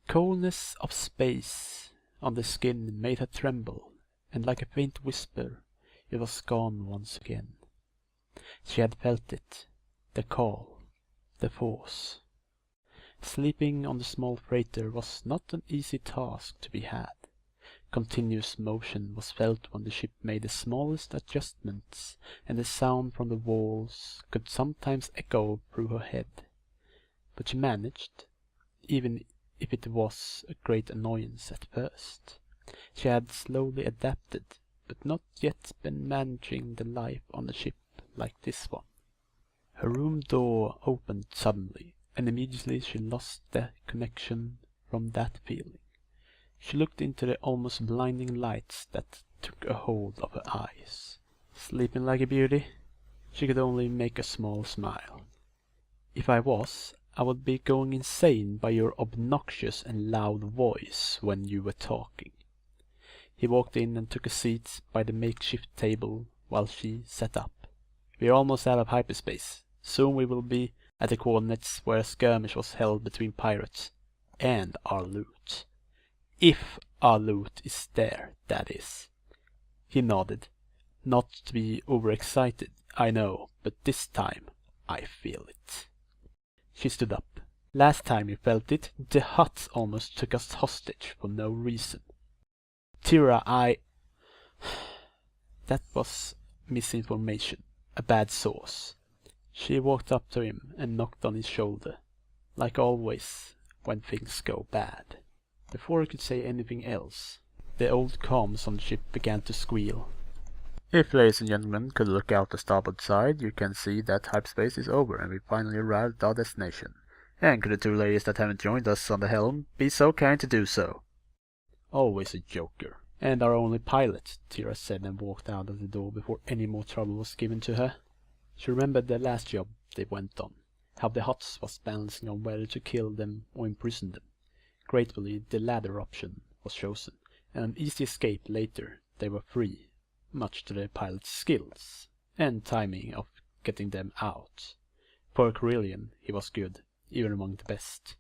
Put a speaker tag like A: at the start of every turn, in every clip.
A: coldness of space on the skin made her tremble, and like a faint whisper, it was gone once again. She had felt it, the call, the force. Sleeping on the small freighter was not an easy task to be had. Continuous motion was felt when the ship made the smallest adjustments, and the sound from the walls could sometimes echo through her head. But she managed, even if it was a great annoyance at first. She had slowly adapted, but not yet been managing the life on a ship like this one. Her room door opened suddenly, and immediately she lost the connection from that feeling. She looked into the almost blinding lights that took a hold of her eyes. Sleeping like a beauty? She could only make a small smile. If I was, I would be going insane by your obnoxious and loud voice when you were talking. He walked in and took a seat by the makeshift table while she sat up. We are almost out of hyperspace. Soon we will be at the coordinates where a skirmish was held between pirates. And our loot. If our loot is there, that is. He nodded. Not to be overexcited, I know, but this time I feel it. She stood up. Last time you felt it, the Hutt almost took us hostage for no reason. Tira, That was misinformation. A bad source. She walked up to him and knocked on his shoulder. Like always, when things go bad. Before he could say anything else, the old comms on the ship began to squeal. If ladies and gentlemen could look out the starboard side, you can see that hyperspace is over and we finally arrived at our destination. And could the two ladies that haven't joined us on the helm be so kind to do so? Always a joker. And our only pilot, Tira said and walked out of the door before any more trouble was given to her. She remembered the last job they went on, how the Hutts was balancing on whether to kill them or imprison them. Gratefully, the latter option was chosen, and an easy escape later, they were free, much to the pilot's skills and timing of getting them out. For a Corellian, he was good, even among the best.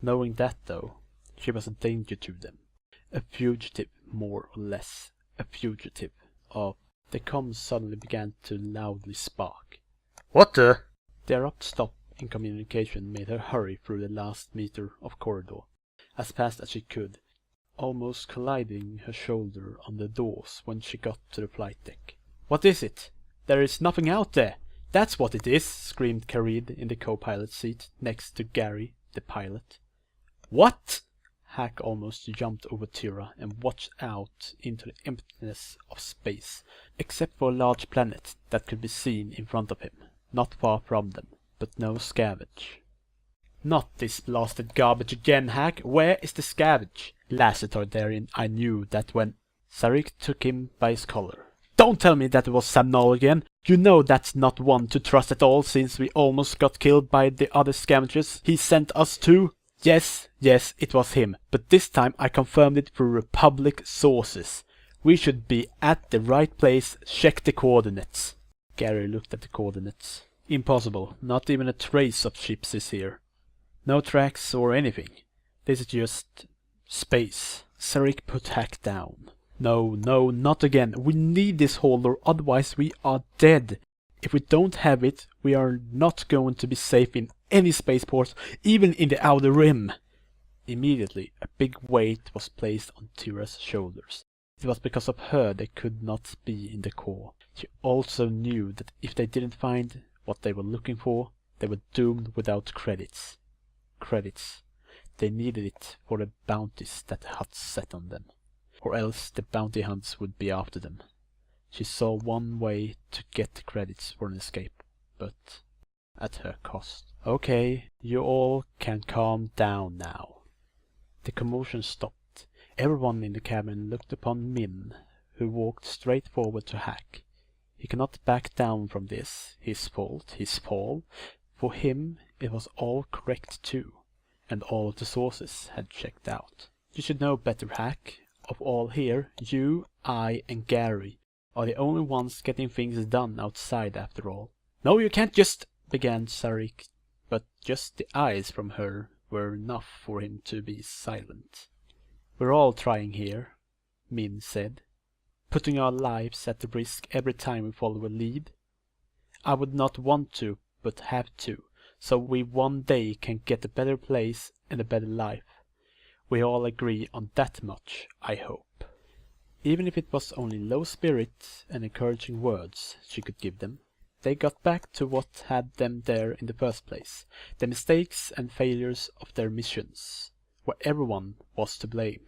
A: Knowing that, though, she was a danger to them. A fugitive, more or less. A fugitive of... The comms suddenly began to loudly spark. What the? The abrupt stop in communication made her hurry through the last meter of corridor, as fast as she could, almost colliding her shoulder on the doors when she got to the flight deck. What is it? There is nothing out there! That's what it is! Screamed Karid in the co-pilot seat, next to Gary, the pilot. What? Hack almost jumped over Tira and watched out into the emptiness of space, except for a large planet that could be seen in front of him, not far from them, but no scavenge. Not this blasted garbage again, Hack! Where is the scavenge? Last Authorised, I knew that when... Sarik took him by his collar. Don't tell me that it was Samnol again! You know that's not one to trust at all, since we almost got killed by the other scavengers he sent us to. Yes, it was him, but this time I confirmed it through Republic sources. We should be at the right place. Check the coordinates. Gary looked at the coordinates. Impossible. Not even a trace of ships is here. No tracks or anything. This is just... space. Sarik put Hack down. No, not again. We need this holder, otherwise we are dead. If we don't have it, we are not going to be safe in any spaceport, even in the Outer Rim. Immediately, a big weight was placed on Tira's shoulders. It was because of her they could not be in the core. She also knew that if they didn't find what they were looking for, they were doomed without credits. Credits. They needed it for the bounties that the Hutts set on them. Or else the bounty hunts would be after them. She saw one way to get credits for an escape, but at her cost. Okay, you all can calm down now. The commotion stopped. Everyone in the cabin looked upon Min, who walked straight forward to Hack. He cannot back down from this. His fault, his fall. For him, it was all correct too, and all of the sources had checked out. You should know better, Hack. Of all here, you, I, and Gary are the only ones getting things done outside after all. No, you can't just... began Sarik, but just the eyes from her were enough for him to be silent. "We're all trying here," Min said, "putting our lives at risk every time we follow a lead. I would not want to, but have to, so we one day can get a better place and a better life. We all agree on that much, I hope." Even if it was only low spirit and encouraging words she could give them, they got back to what had them there in the first place, the mistakes and failures of their missions, where everyone was to blame.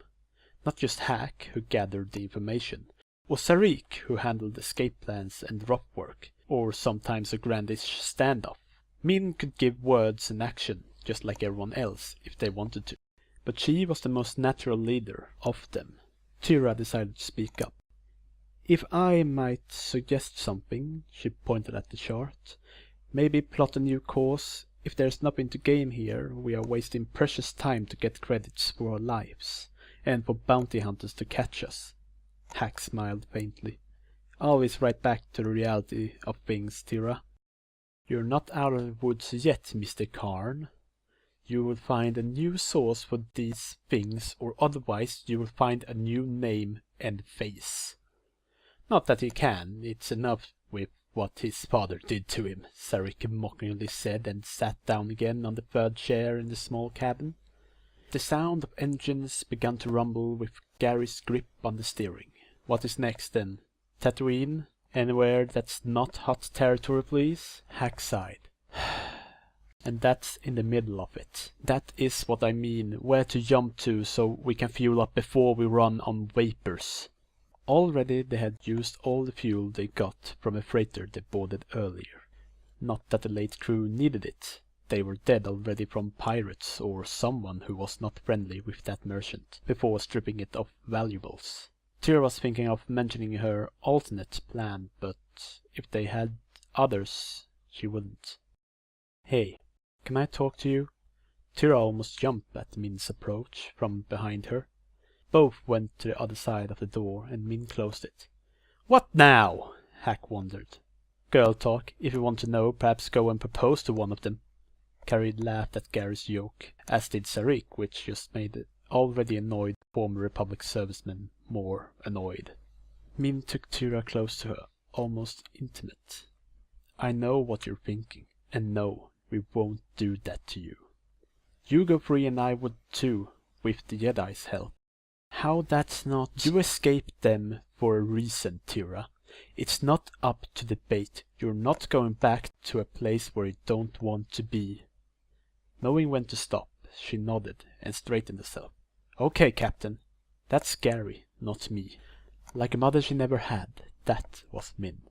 A: Not just Hack, who gathered the information, or Sarik, who handled escape plans and drop work, or sometimes a grandish standoff. Min could give words and action, just like everyone else, if they wanted to. But she was the most natural leader of them. Tyra decided to speak up. "If I might suggest something," she pointed at the chart, "maybe plot a new course. If there's nothing to gain here, we are wasting precious time to get credits for our lives, and for bounty hunters to catch us." Hack smiled faintly. "Always right back to the reality of things, Tyra. You're not out of the woods yet, Mr. Karn. You will find a new source for these things, or otherwise you will find a new name and face." "Not that he can, it's enough with what his father did to him," Sarik mockingly said, and sat down again on the third chair in the small cabin. The sound of engines began to rumble with Gary's grip on the steering. "What is next then? Tatooine? Anywhere that's not hot territory, please?" Hack sighed. "And that's in the middle of it. That is what I mean, where to jump to so we can fuel up before we run on vapors." Already they had used all the fuel they got from a freighter they boarded earlier. Not that the late crew needed it. They were dead already from pirates or someone who was not friendly with that merchant, before stripping it of valuables. Tyra was thinking of mentioning her alternate plan, but if they had others, she wouldn't. "Hey, can I talk to you?" Tyra almost jumped at Min's approach from behind her. Both went to the other side of the door, and Min closed it. "What now?" Hack wondered. "Girl talk. If you want to know, perhaps go and propose to one of them." Carrie laughed at Gary's joke, as did Sarik, which just made the already annoyed former Republic serviceman more annoyed. Min took Tyra close to her, almost intimate. "I know what you're thinking, and no, we won't do that to you. You go free and I would too, with the Jedi's help. How that's not... You escaped them for a reason, Tyra. It's not up to debate. You're not going back to a place where you don't want to be." Knowing when to stop, she nodded and straightened herself. "Okay, Captain. That's Gary, not me." Like a mother she never had, that was Min.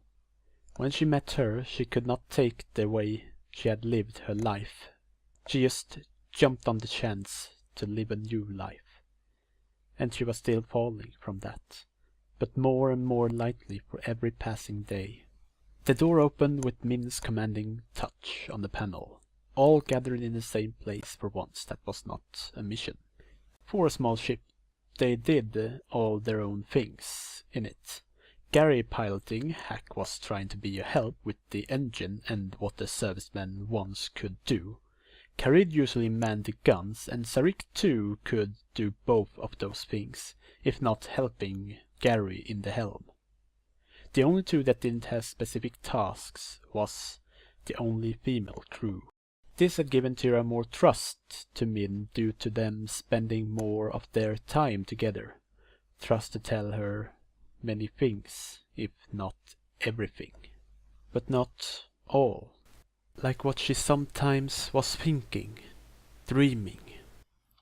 A: When she met her, she could not take the way she had lived her life. She just jumped on the chance to live a new life. And she was still falling from that, but more and more lightly for every passing day. The door opened with Min's commanding touch on the panel. All gathered in the same place for once. That was not a mission. For a small ship, they did all their own things in it. Gary piloting, Hack was trying to be a help with the engine and what the servicemen once could do. Khalid usually manned the guns, and Sarik too could do both of those things, if not helping Gary in the helm. The only two that didn't have specific tasks was the only female crew. This had given Tyra more trust to Min due to them spending more of their time together. Trust to tell her many things, if not everything. But not all. Like what she sometimes was thinking, dreaming.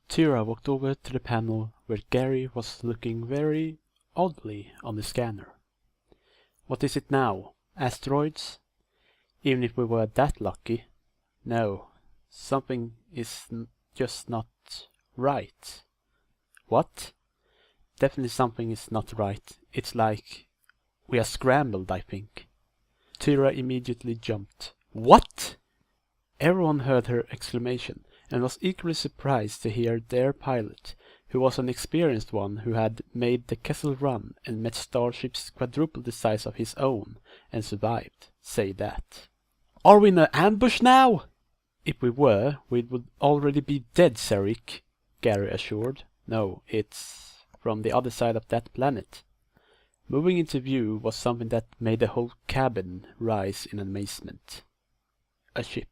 A: Tyra walked over to the panel where Gary was looking very oddly on the scanner. "What is it now? Asteroids? Even if we were that lucky. No, something is just not right." "What?" "Definitely something is not right. It's like we are scrambled, I think." Tyra immediately jumped. "What?" Everyone heard her exclamation, and was equally surprised to hear their pilot, who was an experienced one who had made the Kessel Run and met starships quadruple the size of his own and survived, say that. "Are we in an ambush now?" If we were, we would already be dead, Sarek, Gary assured. No, it's from the other side of that planet. Moving into view was something that made the whole cabin rise in amazement. A ship.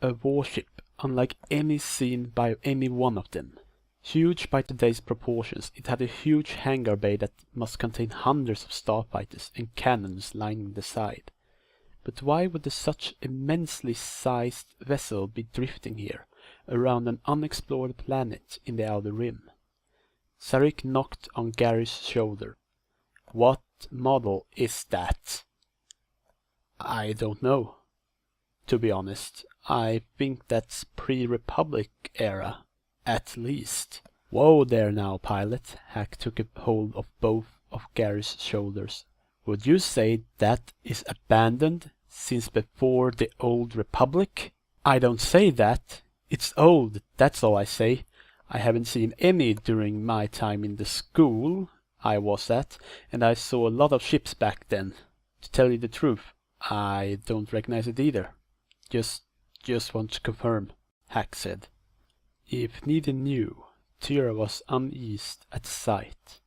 A: A warship, unlike any seen by any one of them. Huge by today's proportions, it had a huge hangar bay that must contain hundreds of starfighters and cannons lining the side. But why would such immensely sized vessel be drifting here, around an unexplored planet in the Outer Rim? Sarek knocked on Gary's shoulder. What model is that? I don't know. To be honest, I think that's pre-Republic era, at least. Whoa there now, pilot. Hack took a hold of both of Gary's shoulders. Would you say that is abandoned since before the old Republic? I don't say that. It's old, that's all I say. I haven't seen any during my time in the school I was at, and I saw a lot of ships back then. To tell you the truth, I don't recognize it either. Just want to confirm, Hack said. If neither knew, Tyra was uneased at sight.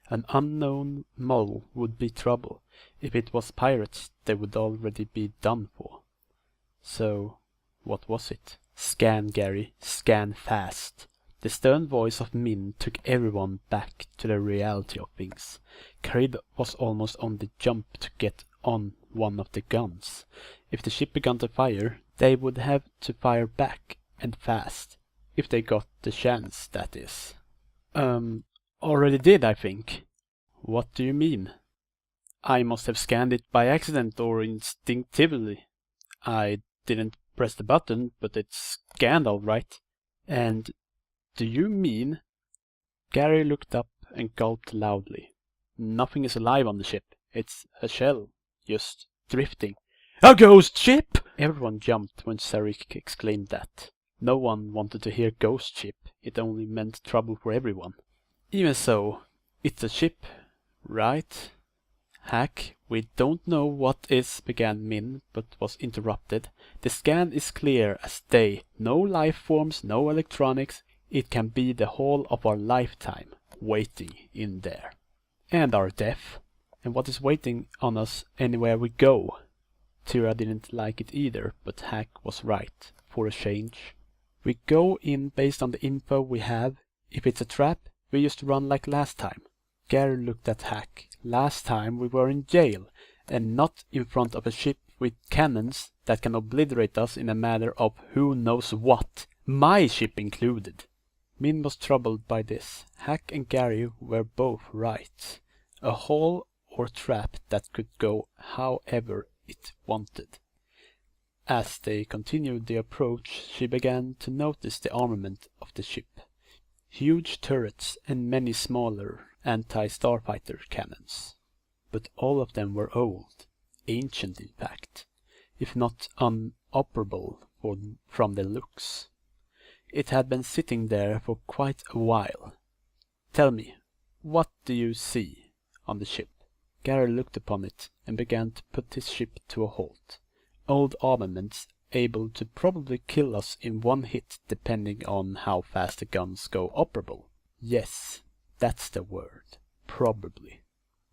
A: An unknown mole would be trouble. If it was pirates, they would already be done for. So, what was it? Scan, Gary, scan fast. The stern voice of Min took everyone back to the reality of things. Karid was almost on the jump to get on one of the guns. If the ship began to fire, they would have to fire back, and fast. If they got the chance, that is. Already did, I think. What do you mean? I must have scanned it by accident or instinctively. I didn't press the button, but it's scanned all right. And do you mean? Gary looked up and gulped loudly. Nothing is alive on the ship. It's a shell, just drifting. A ghost ship! Everyone jumped when Sarek exclaimed that. No one wanted to hear ghost ship. It only meant trouble for everyone. Even so, it's a ship, right? Hack, we don't know what is, began Min, but was interrupted. The scan is clear as day. No life forms, no electronics. It can be the whole of our lifetime waiting in there. And our death. And what is waiting on us anywhere we go? Tyra didn't like it either, but Hack was right, for a change. We go in based on the info we have. If it's a trap, we just run like last time. Gary looked at Hack. Last time we were in jail, and not in front of a ship with cannons that can obliterate us in a matter of who knows what. My ship included. Min was troubled by this. Hack and Gary were both right. A hole or trap that could go however it wanted. As they continued the approach, she began to notice the armament of the ship. Huge turrets and many smaller anti-starfighter cannons. But all of them were old, ancient in fact, if not unoperable from their looks. It had been sitting there for quite a while. Tell me, what do you see on the ship? Gary looked upon it and began to put his ship to a halt. Old armaments able to probably kill us in one hit depending on how fast the guns go operable. Yes, that's the word. Probably.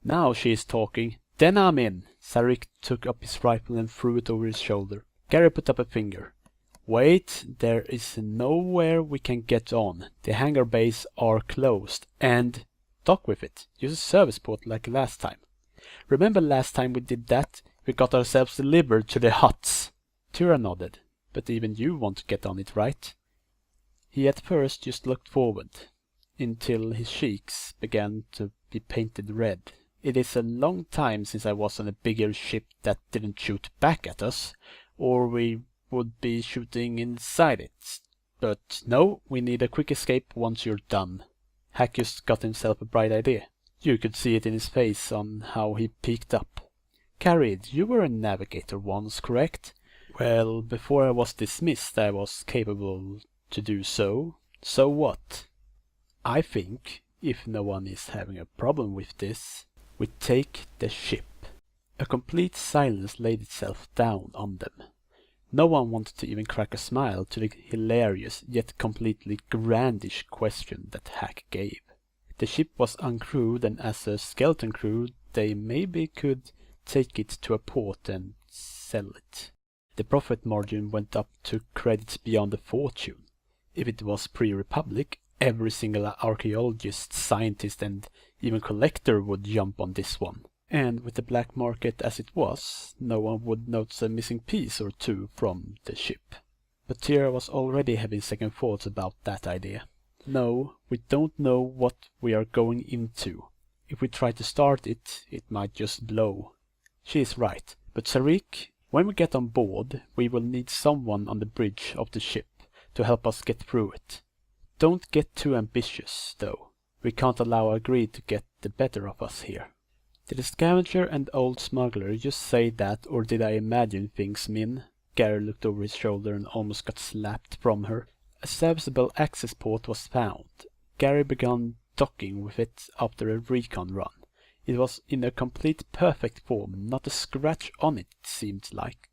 A: Now she is talking. Then I'm in. Sarek took up his rifle and threw it over his shoulder. Gary put up a finger. Wait, there is nowhere we can get on. The hangar bays are closed. And dock with it. Use a service port like last time. Remember last time we did that? We got ourselves delivered to the huts. Tyra nodded. But even you want to get on it, right? He at first just looked forward, until his cheeks began to be painted red. It is a long time since I was on a bigger ship that didn't shoot back at us, or we would be shooting inside it. But no, we need a quick escape once you're done. Hack just got himself a bright idea. You could see it in his face on how he peeked up. Carid, you were a navigator once, correct? Well, before I was dismissed I was capable to do so. So what? I think, if no one is having a problem with this, we take the ship. A complete silence laid itself down on them. No one wanted to even crack a smile to the hilarious yet completely grandish question that Hack gave. The ship was uncrewed, and as a skeleton crew they maybe could take it to a port and sell it. The profit margin went up to credits beyond a fortune. If it was pre-Republic, every single archaeologist, scientist and even collector would jump on this one. And with the black market as it was, no one would notice a missing piece or two from the ship. But Tira was already having second thoughts about that idea. No, we don't know what we are going into. If we try to start it, it might just blow. She is right, but Sarik, when we get on board, we will need someone on the bridge of the ship to help us get through it. Don't get too ambitious, though. We can't allow our greed to get the better of us here. Did the scavenger and old smuggler just say that, or did I imagine things, Min? Gary looked over his shoulder and almost got slapped from her. A serviceable access port was found. Gary began docking with it after a recon run. It was in a complete perfect form, not a scratch on it seemed like.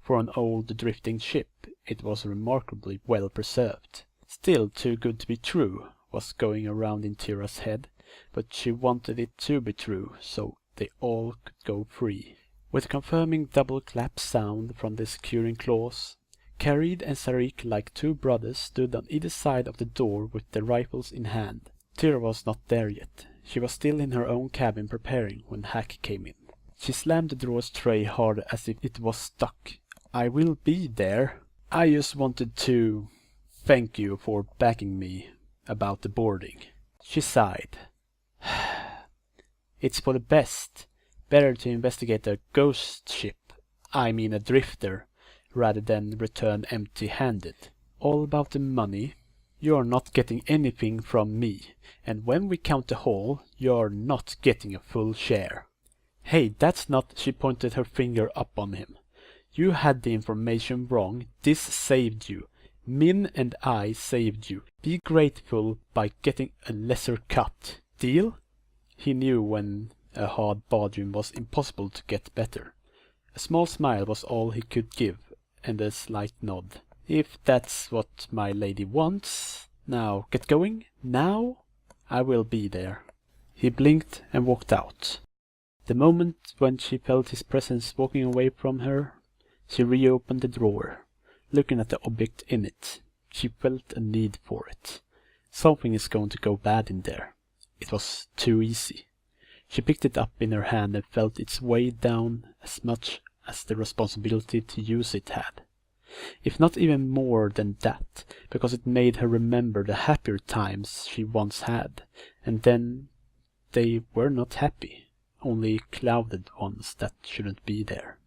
A: For an old drifting ship, it was remarkably well preserved. Still too good to be true was going around in Tira's head, but she wanted it to be true, so they all could go free. With a confirming double clap sound from the securing claws, Khalid and Sarik, like two brothers, stood on either side of the door with their rifles in hand. Tira was not there yet. She was still in her own cabin preparing when Hack came in. She slammed the drawer's tray hard as if it was stuck. "I will be there. I just wanted to thank you for backing me about the boarding." She sighed. "It's for the best. Better to investigate a ghost ship, I mean a drifter, rather than return empty-handed. All about the money. You're not getting anything from me, and when we count the haul, you're not getting a full share." "Hey, that's not..." She pointed her finger up on him. "You had the information wrong. This saved you. Min and I saved you. Be grateful by getting a lesser cut. Deal?" He knew when a hard bargain was impossible to get better. A small smile was all he could give, and a slight nod. "If that's what my lady wants. Now, get going? Now? I will be there." He blinked and walked out. The moment when she felt his presence walking away from her, she reopened the drawer. Looking at the object in it, she felt a need for it. Something is going to go bad in there. It was too easy. She picked it up in her hand and felt its weight down as much as the responsibility to use it had. If not even more than that, because it made her remember the happier times she once had, and then they were not happy, only clouded ones that shouldn't be there.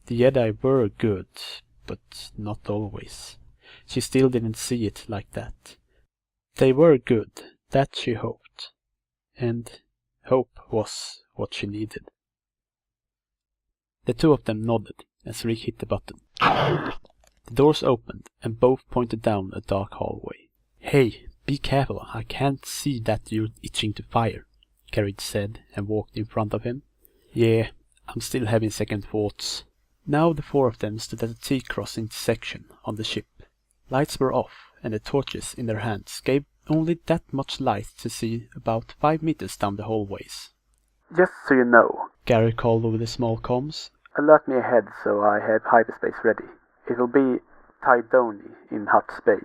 A: The Jedi were good, but not always. She still didn't see it like that. They were good, that she hoped. And hope was what she needed. The two of them nodded as Rick hit the button. The doors opened, and both pointed down a dark hallway. "Hey, be careful, I can't see that you're itching to fire," Khalid said, and walked in front of him. "Yeah, I'm still having second thoughts." Now the four of them stood at a T-cross intersection on the ship. Lights were off, and the torches in their hands gave only that much light to see about 5 meters down the hallways.
B: "Just so you know,"
A: Gary called over the small comms,
B: "alert me ahead so I have hyperspace ready. It will be Tidoni in hot space,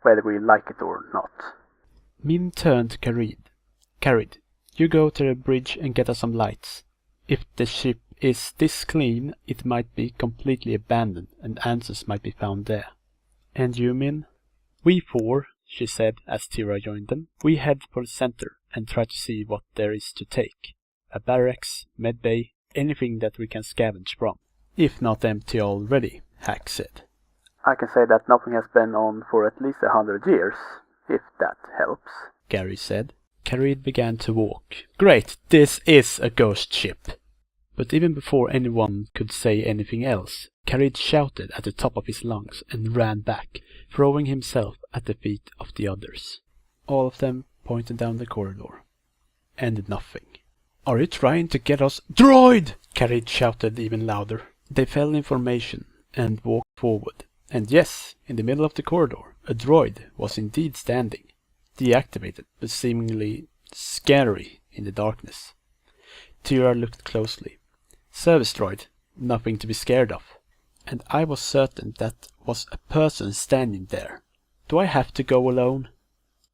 B: whether we like it or not."
A: Min turned to Khalid. "Khalid, you go to the bridge and get us some lights. If the ship is this clean, it might be completely abandoned, and answers might be found there." "And you, Min?" "We four," she said as Tira joined them. "We head for the center and try to see what there is to take. A barracks, medbay, anything that we can scavenge from. If not empty already," Hack said.
B: "I can say that nothing has been on for at least 100 years, if that helps,"
A: Gary said. Khalid began to walk. "Great, this is a ghost ship." But even before anyone could say anything else, Khalid shouted at the top of his lungs and ran back, throwing himself at the feet of the others. All of them pointed down the corridor. And nothing. "Are you trying to get us—" "Droid!" Khalid shouted even louder. They fell in formation, and walked forward. And yes, in the middle of the corridor, a droid was indeed standing, deactivated but seemingly scary in the darkness. Tira looked closely. Service droid, nothing to be scared of. And I was certain that was a person standing there. Do I have to go alone?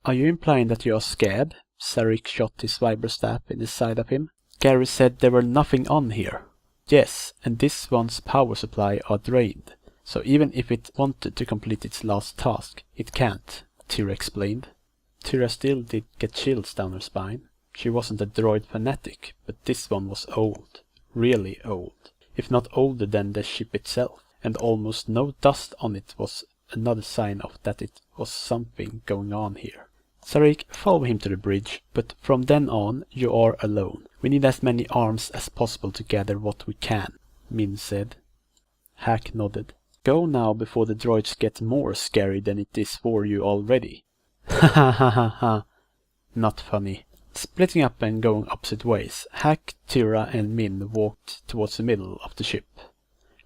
A: Are you implying that you are scared? Sarek shot his vibrostaff in the side of him. Gary said there were nothing on here. Yes, and this one's power supply are drained, so even if it wanted to complete its last task, it can't, Tira explained. Tira still did get chills down her spine. She wasn't a droid fanatic, but this one was old. Really old. If not older than the ship itself. And almost no dust on it was another sign of that it was something going on here. Sarek, follow him to the bridge, but from then on you are alone. We need as many arms as possible to gather what we can, Min said. Hack nodded. Go now before the droids get more scary than it is for you already. Ha ha ha ha ha. Not funny. Splitting up and going opposite ways, Hack, Tira and Min walked towards the middle of the ship.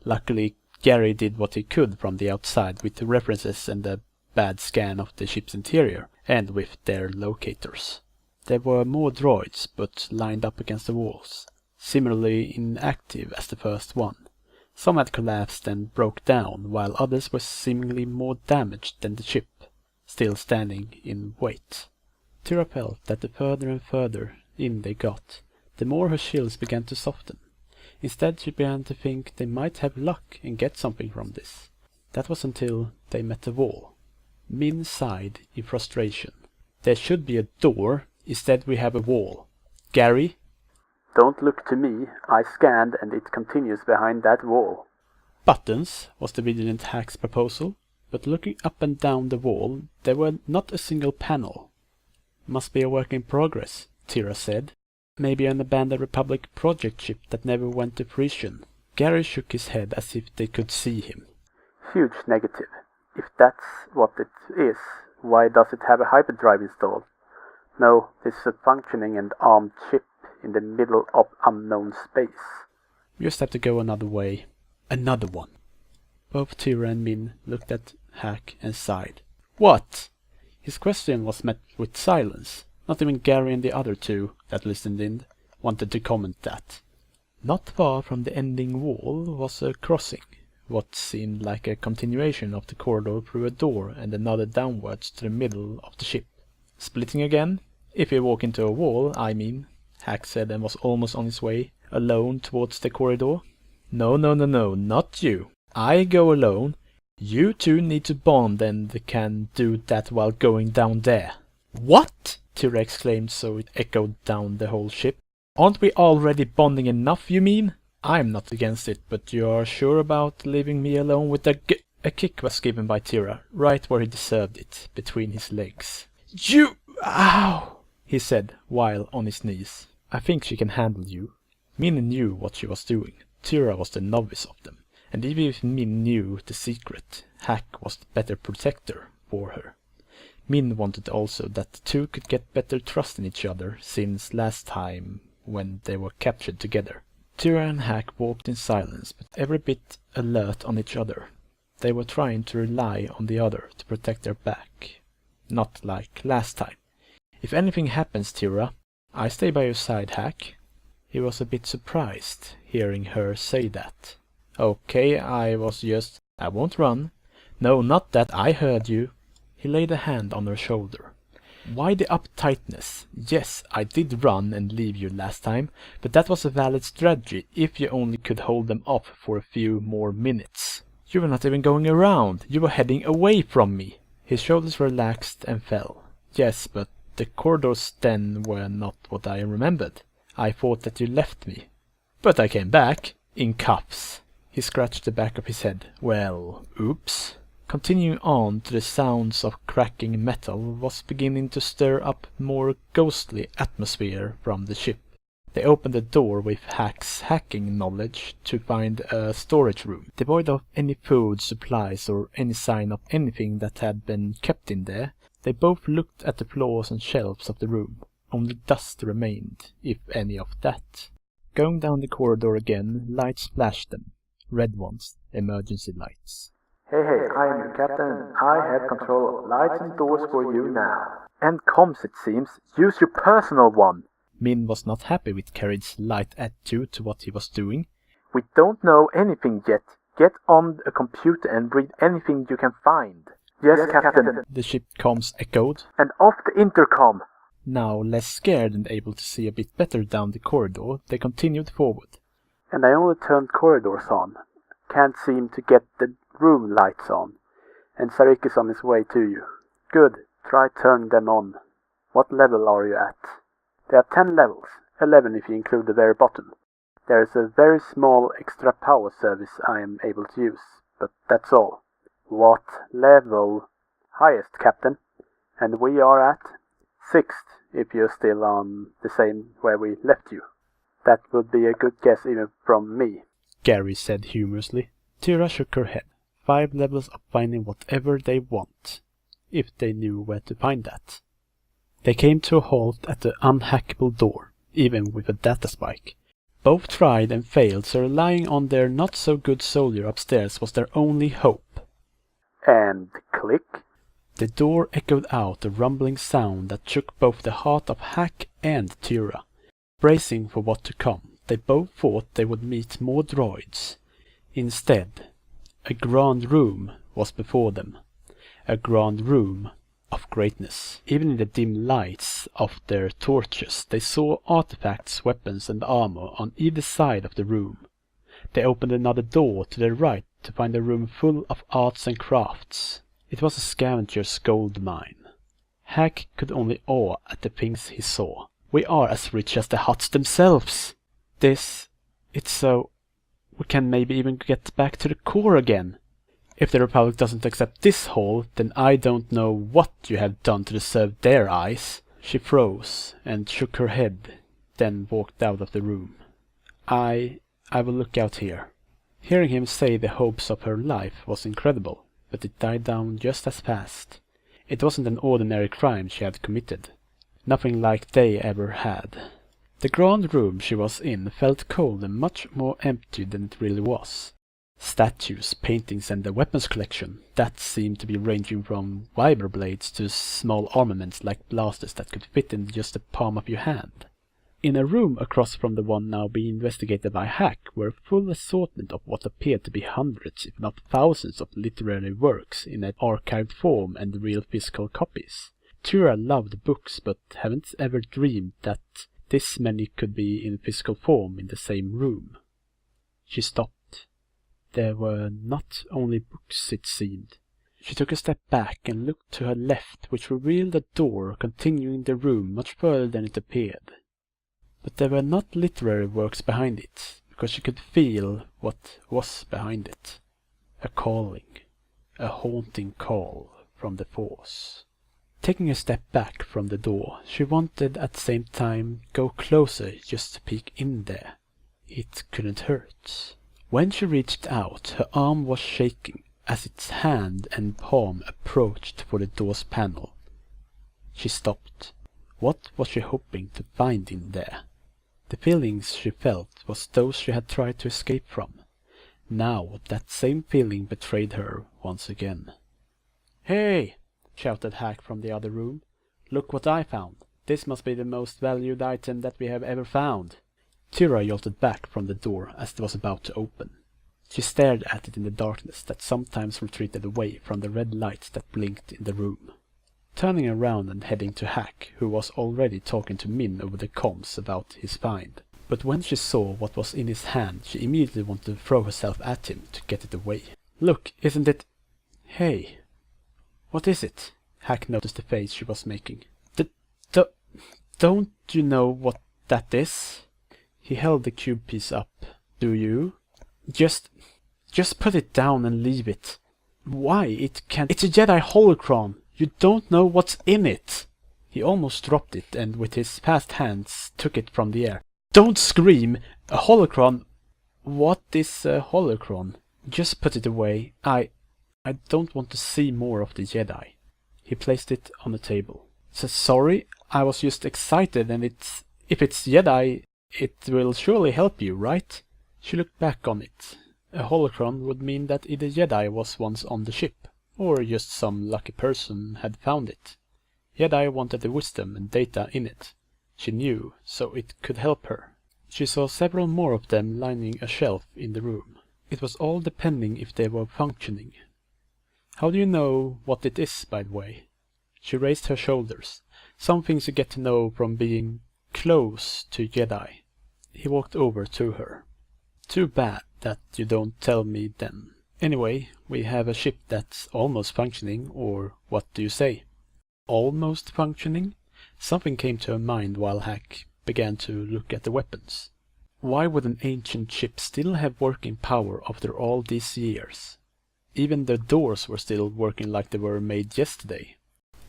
A: Luckily, Gary did what he could from the outside with the references and a bad scan of the ship's interior, and with their locators. There were more droids, but lined up against the walls, similarly inactive as the first one. Some had collapsed and broke down, while others were seemingly more damaged than the ship, still standing in wait. Tira felt that the further and further in they got, the more her chills began to soften. Instead she began to think they might have luck and get something from this. That was until they met a wall. Min sighed in frustration. There should be a door, instead we have a wall. Gary?
B: Don't look to me, I scanned and it continues behind that wall.
A: Buttons, was the vigilant Hack's proposal, but looking up and down the wall, there were not a single panel. Must be a work in progress, Tira said. Maybe an abandoned Republic project ship that never went to fruition. Gary shook his head as if they could see him.
B: Huge negative. If that's what it is, why does it have a hyperdrive installed? No, this is a functioning and armed ship in the middle of unknown space.
A: We just have to go another way. Another one. Both Tira and Min looked at Hack and sighed. What? His question was met with silence. Not even Gary and the other two that listened in wanted to comment that. Not far from the ending wall was a crossing, what seemed like a continuation of the corridor through a door and another downwards to the middle of the ship. Splitting again? If you walk into a wall, I mean, Hack said and was almost on his way, alone towards the corridor. No, not you. I go alone. You two need to bond and can do that while going down there. What? Tira exclaimed so it echoed down the whole ship. Aren't we already bonding enough, you mean? I'm not against it, but you're sure about leaving me alone with a kick was given by Tira, right where he deserved it, between his legs. You! Ow! He said, while on his knees. I think she can handle you. Min knew what she was doing. Tira was the novice of them, and even if Min knew the secret, Hack was the better protector for her. Min wanted also that the two could get better trust in each other since last time when they were captured together. Tira and Hack walked in silence, but every bit alert on each other. They were trying to rely on the other to protect their back. Not like last time. If anything happens, Tira, I stay by your side, Hack. He was a bit surprised hearing her say that. Okay, I won't run. No, not that, I heard you. He laid a hand on her shoulder. Why the uptightness? Yes, I did run and leave you last time, but that was a valid strategy if you only could hold them off for a few more minutes. You were not even going around, you were heading away from me. His shoulders relaxed and fell. Yes, but the corridors then were not what I remembered. I thought that you left me. But I came back, in cuffs. He scratched the back of his head. Well, oops. Continuing on to the sounds of cracking metal was beginning to stir up more ghostly atmosphere from the ship. They opened the door with Hack's hacking knowledge to find a storage room, devoid of any food, supplies or any sign of anything that had been kept in there. They both looked at the floors and shelves of the room. Only dust remained, if any of that. Going down the corridor again, lights flashed them, red ones, emergency lights.
B: Hey, I am the captain. I have control of lights and doors for you now. And comms, it seems. Use your personal one.
A: Min was not happy with Carried's light attitude to what he was doing.
B: We don't know anything yet. Get on a computer and read anything you can find. Yes, Captain.
A: The ship comms echoed.
B: And off the intercom.
A: Now less scared and able to see a bit better down the corridor, they continued forward.
B: And I only turned corridors on. Can't seem to get the room lights on. And Sarik is on his way to you. Good. Try turn them on. What level are you at? There are 10 levels. 11 if you include the very bottom. There is a very small extra power service I am able to use. But that's all. What level? Highest, Captain. And we are at 6th, if you're still on the same where we left you. That would be a good guess even from me,
A: Gary said humorously. Tyra shook her head. 5 levels of finding whatever they want, if they knew where to find that. They came to a halt at the unhackable door, even with a data spike. Both tried and failed, so relying on their not-so-good soldier upstairs was their only hope.
B: And click.
A: The door echoed out a rumbling sound that shook both the heart of Hack and Tyra. Bracing for what to come, they both thought they would meet more droids. Instead, a grand room was before them. A grand room of greatness. Even in the dim lights of their torches, they saw artifacts, weapons and armor on either side of the room. They opened another door to their right to find a room full of arts and crafts. It was a scavenger's gold mine. Hack could only awe at the things he saw. We are as rich as the Hutts themselves. It's so... we can maybe even get back to the core again. If the Republic doesn't accept this haul, then I don't know what you have done to deserve their eyes. She froze and shook her head, then walked out of the room. I will look out here. Hearing him say the hopes of her life was incredible, but it died down just as fast. It wasn't an ordinary crime she had committed. Nothing like they ever had. The grand room she was in felt cold and much more empty than it really was. Statues, paintings and the weapons collection, that seemed to be ranging from viber blades to small armaments like blasters that could fit in just the palm of your hand. In a room across from the one now being investigated by Hack were a full assortment of what appeared to be hundreds, if not thousands, of literary works in an archived form and real physical copies. Tyra loved books, but haven't ever dreamed that this many could be in physical form in the same room. She stopped. There were not only books, it seemed. She took a step back and looked to her left, which revealed a door continuing the room much further than it appeared. But there were not literary works behind it, because she could feel what was behind it. A calling, a haunting call from the Force. Taking a step back from the door, she wanted at the same time go closer just to peek in there. It couldn't hurt. When she reached out, her arm was shaking as its hand and palm approached for the door's panel. She stopped. What was she hoping to find in there? The feelings she felt was those she had tried to escape from. Now that same feeling betrayed her once again. "Hey!" shouted Hack from the other room. "Look what I found. This must be the most valued item that we have ever found." Tyra jolted back from the door as it was about to open. She stared at it in the darkness that sometimes retreated away from the red lights that blinked in the room. Turning around and heading to Hack, who was already talking to Min over the comms about his find. But when she saw what was in his hand, she immediately wanted to throw herself at him to get it away. "Look, isn't it... Hey, what is it?" Hack noticed the face she was making. Don't you know what that is?" He held the cube piece up. "Do you?" Just put it down and leave it." "Why? It's a Jedi holocron. You don't know what's in it." He almost dropped it and with his fast hands took it from the air. "Don't scream! A holocron? What is a holocron?" "Just put it away. I don't want to see more of the Jedi." He placed it on the table. Sorry, I was just excited, and if it's Jedi, it will surely help you, right?" She looked back on it. A holocron would mean that either Jedi was once on the ship, or just some lucky person had found it. Jedi wanted the wisdom and data in it. She knew, so it could help her. She saw several more of them lining a shelf in the room. It was all depending if they were functioning. How do you know what it is, by the way? She raised her shoulders. Some things you get to know from being close to Jedi. He walked over to her. Too bad that you don't tell me then. Anyway, we have a ship that's almost functioning, or what do you say? Almost functioning? Something came to her mind while Hack began to look at the weapons. Why would an ancient ship still have working power after all these years? Even the doors were still working like they were made yesterday.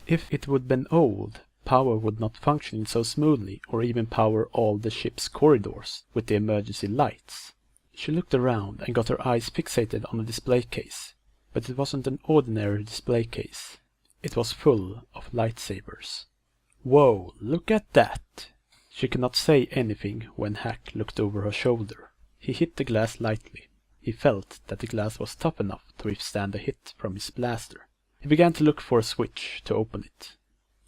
A: If it would been old, power would not function so smoothly or even power all the ship's corridors with the emergency lights. She looked around and got her eyes fixated on the display case, but it wasn't an ordinary display case. It was full of lightsabers. Whoa, look at that! She could not say anything when Hack looked over her shoulder. He hit the glass lightly. He felt that the glass was tough enough to withstand a hit from his blaster. He began to look for a switch to open it.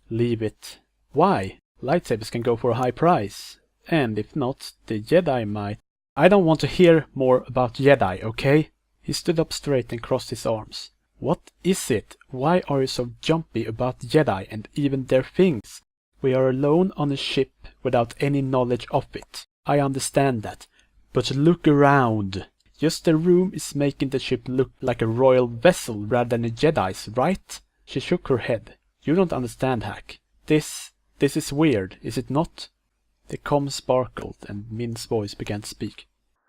A: Leave it. Why? Lightsabers can go for a high price. And if not, the Jedi might. I don't want to hear more about Jedi, okay? He stood up straight and crossed his arms. What is it? Why are you so jumpy about Jedi and even their things? We are alone on a ship without any knowledge of it. I understand that. But look around. Just the room is making the ship look like a royal vessel rather than a Jedi's, right? She shook her head. You don't understand, Hack. This is weird, is it not? The comm sparkled and Min's voice began to speak.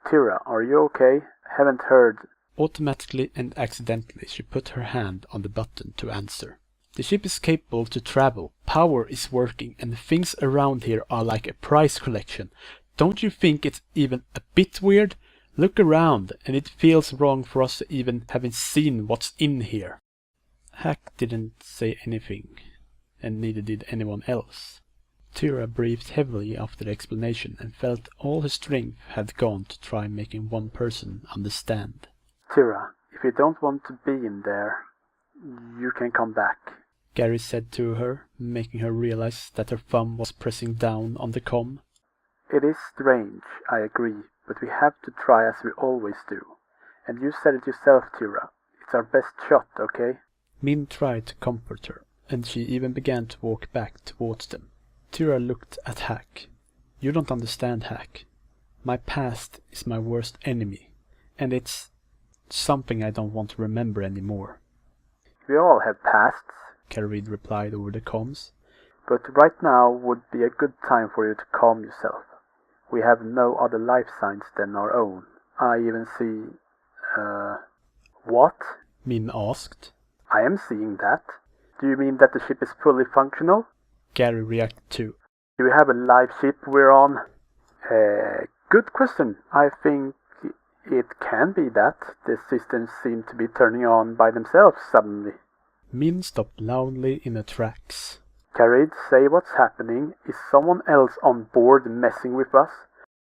B: Tira, are you okay? Haven't heard.
A: Automatically and accidentally she put her hand on the button to answer. The ship is capable to travel, power is working, and things around here are like a prize collection. Don't you think it's even a bit weird? Look around, and it feels wrong for us to even having seen what's in here. Hack didn't say anything, and neither did anyone else. Tira breathed heavily after the explanation and felt all her strength had gone to try making one person understand.
B: Tira, if you don't want to be in there, you can come back,
A: Gary said to her, making her realize that her thumb was pressing down on the comm.
B: It is strange, I agree, but we have to try as we always do. And you said it yourself, Tira. It's our best shot, okay?
A: Min tried to comfort her, and she even began to walk back towards them. Tira looked at Hack. You don't understand, Hack. My past is my worst enemy, and it's something I don't want to remember anymore.
B: We all have pasts,
A: Carrie replied over the comms.
B: But right now would be a good time for you to calm yourself. We have no other life signs than our own. I even see... What?
A: Min asked.
B: I am seeing that. Do you mean that the ship is fully functional?
A: Gary reacted too.
B: Do we have a live ship we're on? Good question. I think it can be that. The systems seem to be turning on by themselves suddenly.
A: Min stopped loudly in her tracks.
B: Carried, say what's happening. Is someone else on board messing with us?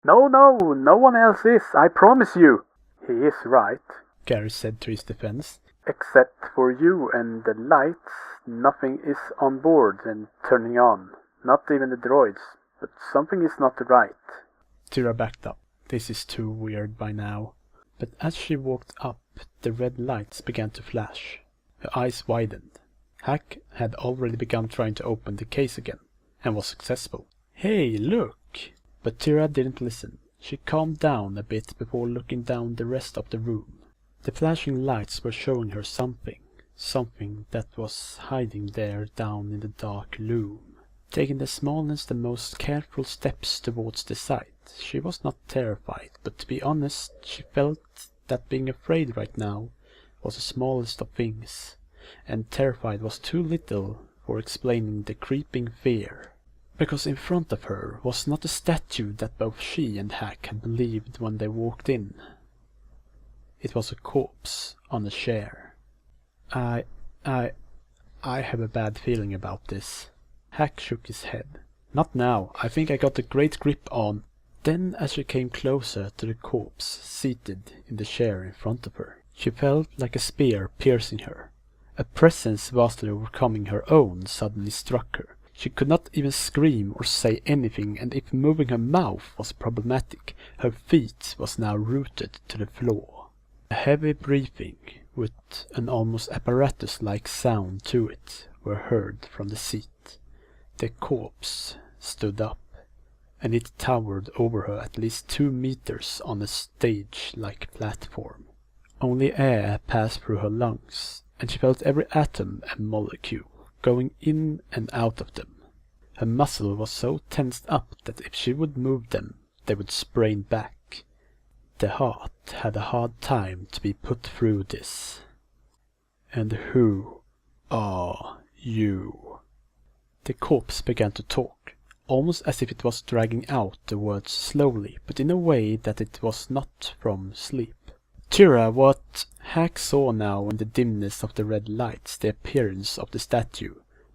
B: No one else is, I promise you. He is right,
A: Gary said to his defense.
B: Except for you and the lights, nothing is on board and turning on. Not even the droids. But something is not right.
A: Tira backed up. This is too weird by now. But as she walked up, the red lights began to flash. Her eyes widened. Hack had already begun trying to open the case again, and was successful. Hey, look! But Tira didn't listen. She calmed down a bit before looking down the rest of the room. The flashing lights were showing her something. Something that was hiding there down in the dark loom. Taking the smallest and most careful steps towards the sight, she was not terrified, but to be honest, she felt that being afraid right now was the smallest of things, and terrified was too little for explaining the creeping fear. Because in front of her was not the statue that both she and Hack had believed when they walked in. It was a corpse on a chair. I have a bad feeling about this. Hack shook his head. Not now. I think I got a great grip on... Then as she came closer to the corpse seated in the chair in front of her, she felt like a spear piercing her. A presence vastly overcoming her own suddenly struck her. She could not even scream or say anything, and if moving her mouth was problematic, her feet was now rooted to the floor. A heavy breathing, with an almost apparatus-like sound to it, were heard from the seat. The corpse stood up, and it towered over her at least 2 meters on a stage-like platform. Only air passed through her lungs, and she felt every atom and molecule going in and out of them. Her muscle was so tensed up that if she would move them, they would sprain back. The heart had a hard time to be put through this. "And who are you?" The corpse began to talk, almost as if it was dragging out the words slowly, but in a way that it was not from sleep. "Tyra, what?" Hack saw now in the dimness of the red lights the appearance of the statue,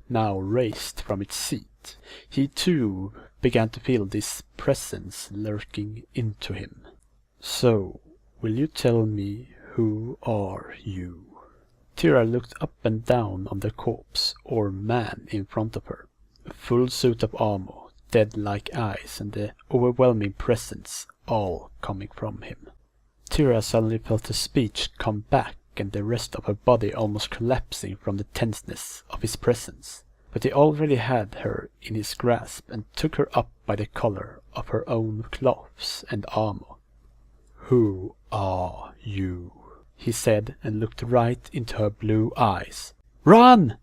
A: now raised from its seat. He too began to feel this presence lurking into him. "So, will you tell me who are you?" Tyra looked up and down on the corpse, or man, in front of her. A full suit of armor, dead-like eyes, and the overwhelming presence, all coming from him. Tyra suddenly felt her speech come back and the rest of her body almost collapsing from the tenseness of his presence. But he already had her in his grasp and took her up by the collar of her own cloths and armor. "Who are you?" he said, and looked right into her blue eyes. "Run!"